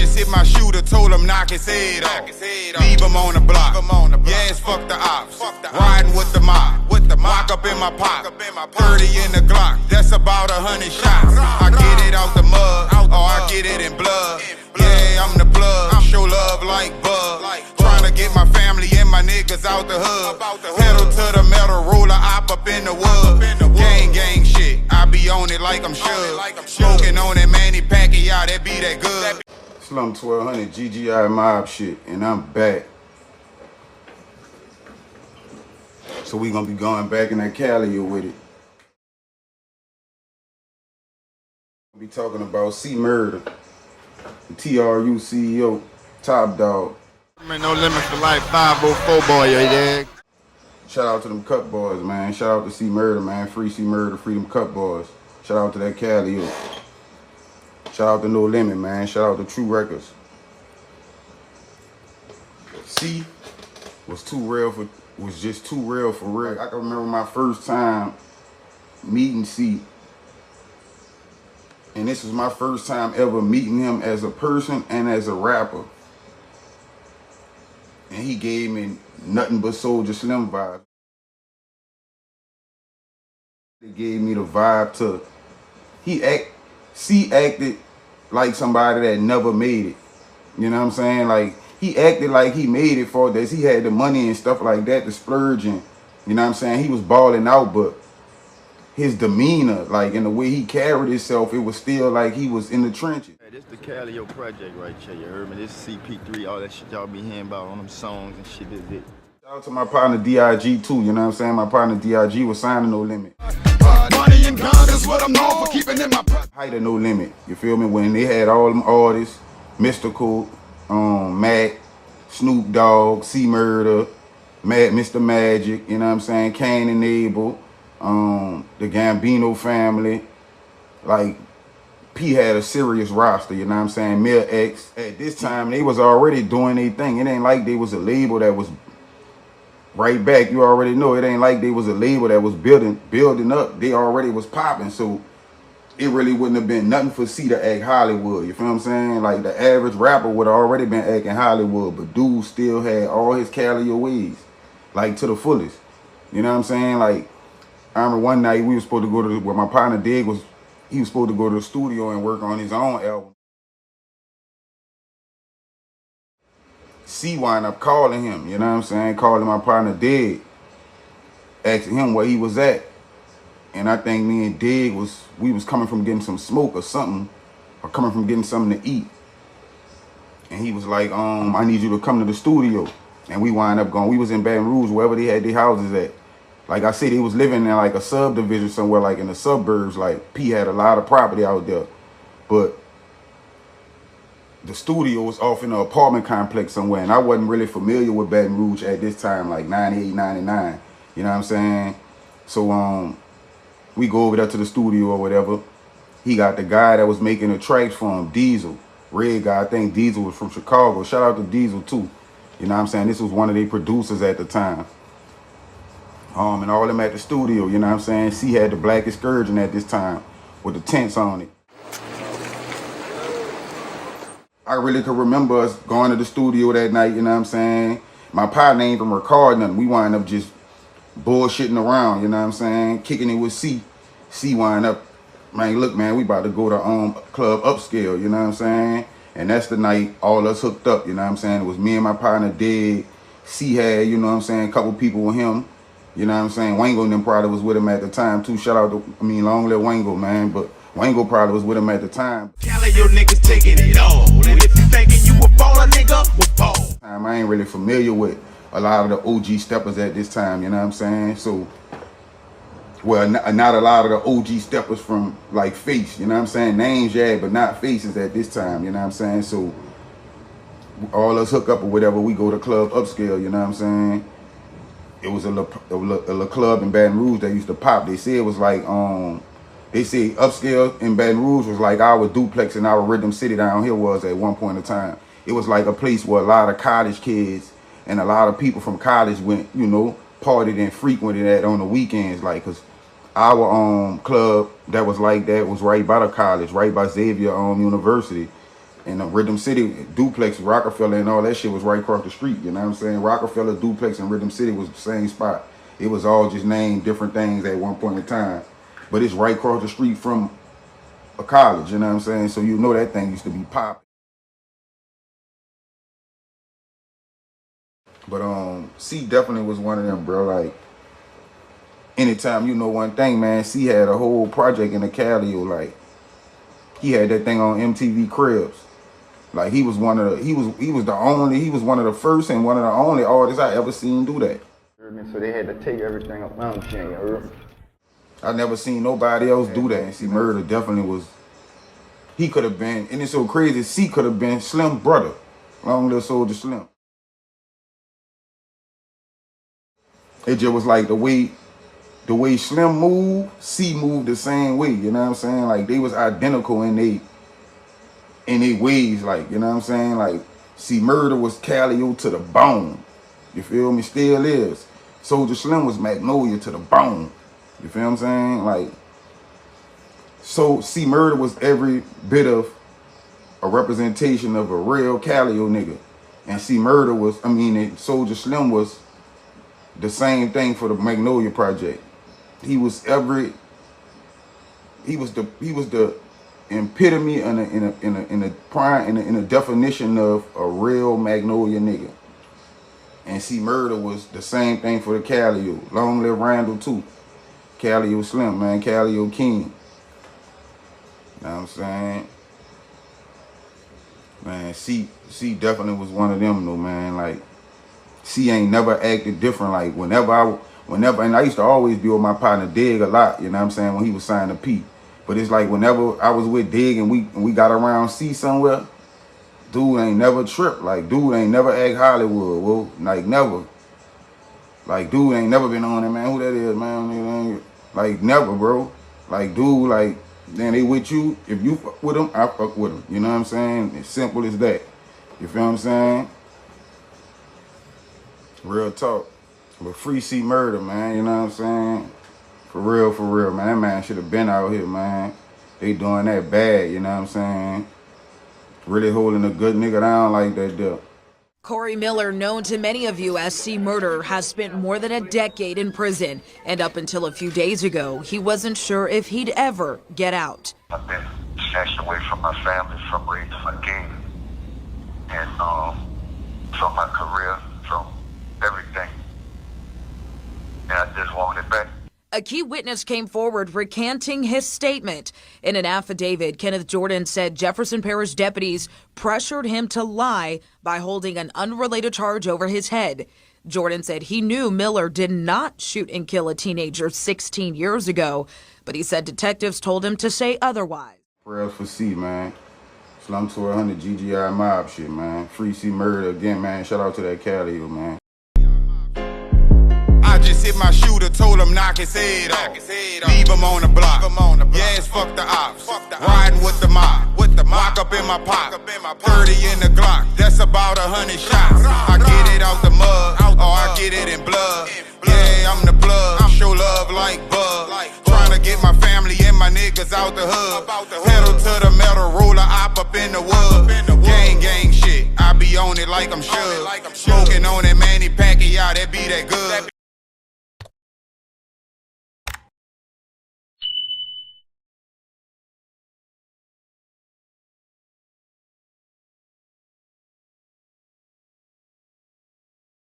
just hit my shooter, told him knock his head off. Leave him on the block. Yes, fuck the ops. Riding with the mob. Walk up in my pop. 30 in the Glock. That's about 100 shots. I get it out the mud, or I get it in blood. Yeah, I'm the plug. Show love like Bug. Trying to get my family and my niggas out the hood. Pedal to the metal, roller up in the wood. Gang shit. I be on it like I'm sure. Smoking on that Manny Pacquiao, that be that good. Slum 1200 GGI mob shit, and I'm back. So we gonna be going back in that Cali with it. We'll be talking about Murda, the TRU CEO, Top Dog. No limits for life, 504 boy, you dig? Shout out to them Cut Boys, man. Shout out to Murda, man. Free Murda, free them Cut Boys. Shout out to that Cali. Shout out to No Limit, man. Shout out to True Records. C was just too real for real. I can remember my first time meeting C. And this was my first time ever meeting him as a person and as a rapper. And he gave me nothing but Soulja Slim vibes. He gave me the vibe to, C acted like somebody that never made it. You know what I'm saying? Like, he acted like he made it for this. He had the money and stuff like that to splurge in. You know what I'm saying? He was balling out, but his demeanor, like, in the way he carried himself, it was still like he was in the trenches. Hey, this the Calio project right here, you heard me? This CP3, all that shit y'all be hearing about on them songs and shit, is it. Shout out to my partner DIG too, you know what I'm saying? My partner DIG was signing No Limit. Money and gun is what I'm known for, keeping in my Height of No Limit, you feel me? When they had all them artists, Mystical, Mac, Snoop Dogg, Murda, Mr. Magic, you know what I'm saying? Kane and Abel, the Gambino family. Like, P had a serious roster, you know what I'm saying? Mill X. At this time, they was already doing their thing. It ain't like they was a label that was right back. You already know it ain't like they was a label that was building up. They already was popping, so it really wouldn't have been nothing for C to act Hollywood. You feel what I'm saying? Like, the average rapper would have already been acting Hollywood, but dude still had all his Calio ways, like, to the fullest. You know what I'm saying? Like, I remember one night we was supposed to go to where my partner Dig was. He was supposed to go to the studio and work on his own album. C wind up calling him, you know what I'm saying? Calling my partner Dig, asking him where he was at. And I think me and Dig we was coming from getting some smoke or something, or coming from getting something to eat. And he was like, I need you to come to the studio. And we wind up going, we was in Baton Rouge, wherever they had their houses at. Like I said, they was living in like a subdivision somewhere, like in the suburbs. Like, P had a lot of property out there. But the studio was off in an apartment complex somewhere, and I wasn't really familiar with Baton Rouge at this time, like 98, 99. You know what I'm saying? So we go over there to the studio or whatever. He got the guy that was making the tracks for him, Diesel. Red guy, I think Diesel was from Chicago. Shout out to Diesel too. You know what I'm saying? This was one of their producers at the time. And all them at the studio, you know what I'm saying? C had the Black Excursion at this time with the tents on it. I really could remember us going to the studio that night, you know what I'm saying? My partner ain't even recording nothing. We wind up just bullshitting around, you know what I'm saying? Kicking it with C. C wind up, man, look, man, we about to go to Club Upscale, you know what I'm saying? And that's the night all us hooked up, you know what I'm saying? It was me and my partner Dig. C had, you know what I'm saying, a couple people with him. You know what I'm saying? Wango and them probably was with him at the time too. Shout out to, long live Wango, man. But Wango probably was with him at the time. Calio niggas taking it all. And if you thinking you a baller, nigga, we're ball. I ain't really familiar with a lot of the OG steppers at this time, you know what I'm saying? So, well, not a lot of the OG steppers from like Face, you know what I'm saying? Names, yeah, but not faces at this time, you know what I'm saying? So, all us hook up or whatever, we go to Club Upscale, you know what I'm saying? It was a little club in Baton Rouge that used to pop. They said it was like, they say Upscale in Baton Rouge was like our duplex and our Rhythm City down here was at one point in time. It was like a place where a lot of college kids and a lot of people from college went, you know, partied and frequented at on the weekends. Like, cause our club that was like that was right by the college, right by Xavier University. And Rhythm City, Duplex, Rockefeller, and all that shit was right across the street. You know what I'm saying? Rockefeller, Duplex, and Rhythm City was the same spot. It was all just named different things at one point in time. But it's right across the street from a college, you know what I'm saying? So you know that thing used to be popping. But C definitely was one of them, bro. Like, anytime, you know one thing, man, C had a whole project in the Cali, like, he had that thing on MTV Cribs. Like, he was one of the, he was one of the first and one of the only artists I ever seen do that. So they had to take everything up my chain, you heard? I never seen nobody else do that. And see, Murda definitely was, he could have been, and it's so crazy, C could have been Slim brother. Long Live Soulja Slim. It just was like the way Slim moved, C moved the same way, you know what I'm saying? Like, they was identical in they ways, like, you know what I'm saying? Like, see, Murda was Calio to the bone. You feel me? Still is. Soulja Slim was Magnolia to the bone. You feel what I'm saying? Like, so see, Murda was every bit of a representation of a real Calio nigga. And see, Murda was, Soulja Slim was the same thing for the Magnolia Project. He was the epitome in a definition of a real Magnolia nigga. And see, Murda was the same thing for the Calio. Long live Randall too. Calio Slim, man, Calio King. You know what I'm saying? Man, C definitely was one of them though, man. Like, C ain't never acted different. Like, whenever, and I used to always be with my partner Dig a lot, you know what I'm saying, when he was signed to P. But it's like, whenever I was with Dig and we got around C somewhere, dude ain't never tripped. Like, dude ain't never act Hollywood. Well, like, never. Like, dude ain't never been on it, man. Who that is, man? Like, never, bro. Like, dude, like, then they with you. If you fuck with them, I fuck with them. You know what I'm saying? It's simple as that. You feel what I'm saying? Real talk. But free C Murda, man. You know what I'm saying? For real, man. That man should have been out here, man. They doing that bad, you know what I'm saying? Really holding a good nigga down like that there. Corey Miller, known to many of you as C Murda, has spent more than a decade in prison. And up until a few days ago, he wasn't sure if he'd ever get out. I've been snatched away from my family, from raising my game, and from my career, from everything. And I just want it back. A key witness came forward recanting his statement. In an affidavit, Kenneth Jordan said Jefferson Parish deputies pressured him to lie by holding an unrelated charge over his head. Jordan said he knew Miller did not shoot and kill a teenager 16 years ago, but he said detectives told him to say otherwise. Prayers for C, man. Slum to 100 GGI mob shit, man. Free C Murda again, man. Shout out to that Calio, man. I just hit my shooter, told him knock his head off. Leave him on the block. Yeah, it's fuck the ops. Riding with the mob. Lock up in my pop. 30 in the Glock. That's about 100 shots. I get it out the mud, or I get it in blood. Yeah, I'm the plug. Show love like Bug. Trying to get my family and my niggas out the hood. Pedal to the metal, roller op up in the wood. Gang shit. I be on it like I'm sure. Smoking on that Manny Pacquiao, that be that good.